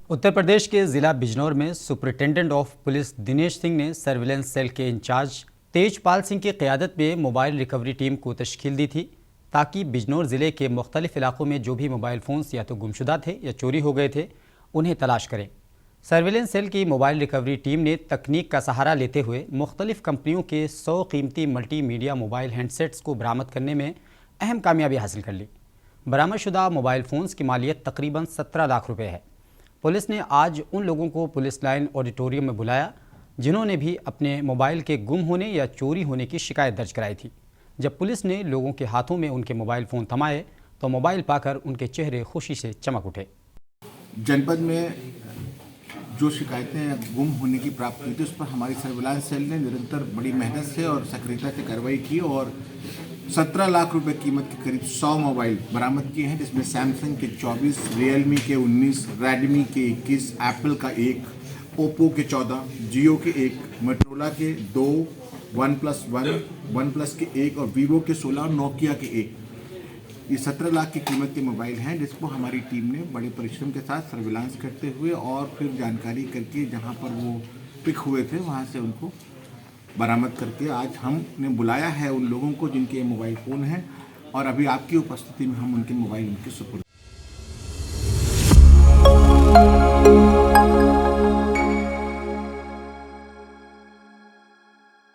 उत्तर प्रदेश के जिला बिजनौर में superintendent of police Dinesh Singh ने सर्विलेंस सेल के इंचार्ज तेजपाल सिंह की क़यादत में मोबाइल रिकवरी टीम को तश्कील दी थी ताकि बिजनौर ज़िले के मुख्तलिफ इलाकों में जो भी मोबाइल फ़ोन्स या तो गुमशुदा थे या चोरी हो गए थे उन्हें तलाश करें। सर्विलेंस सेल की मोबाइल रिकवरी टीम ने तकनीक का सहारा लेते हुए मुख्तलिफ कंपनियों के 100 कीमती मल्टीमीडिया मोबाइल हैंडसेट्स को बरामद करने में अहम कामयाबी हासिल कर ली। बरामदशुदा मोबाइल फ़ोन्स की मालियत तकरीबन 17 लाख रुपये है। पुलिस ने आज उन लोगों को पुलिस लाइन ऑडिटोरियम में बुलाया जिन्होंने भी अपने मोबाइल के गुम होने या चोरी होने की शिकायत दर्ज कराई थी। जब पुलिस ने लोगों के हाथों में उनके मोबाइल फ़ोन थमाए तो मोबाइल पाकर उनके चेहरे खुशी से चमक उठे। जनपद में जो शिकायतें गुम होने की प्राप्त हुई थी उस पर हमारी सर्विलांस सेल ने निरंतर बड़ी मेहनत से और सक्रियता से कार्रवाई की और 17 लाख रुपए कीमत के करीब 100 मोबाइल बरामद किए हैं, जिसमें सैमसंग के 24, रियलमी के 19, रेडमी के 21, एप्पल का 1, ओप्पो के 14, जियो के 1, मोटोरोला के 2, वन प्लस के 1 और वीवो के 16 और नोकिया के 1। ये 17 लाख की कीमत के मोबाइल हैं, जिसको हमारी टीम ने बड़े परिश्रम के साथ सर्विलांस करते हुए और फिर जानकारी करके जहां पर वो पिक हुए थे वहां से उनको बरामद करके आज हमने बुलाया है उन लोगों को जिनके मोबाइल फ़ोन हैं और अभी आपकी उपस्थिति में हम उनके मोबाइल उनके सुपुर्द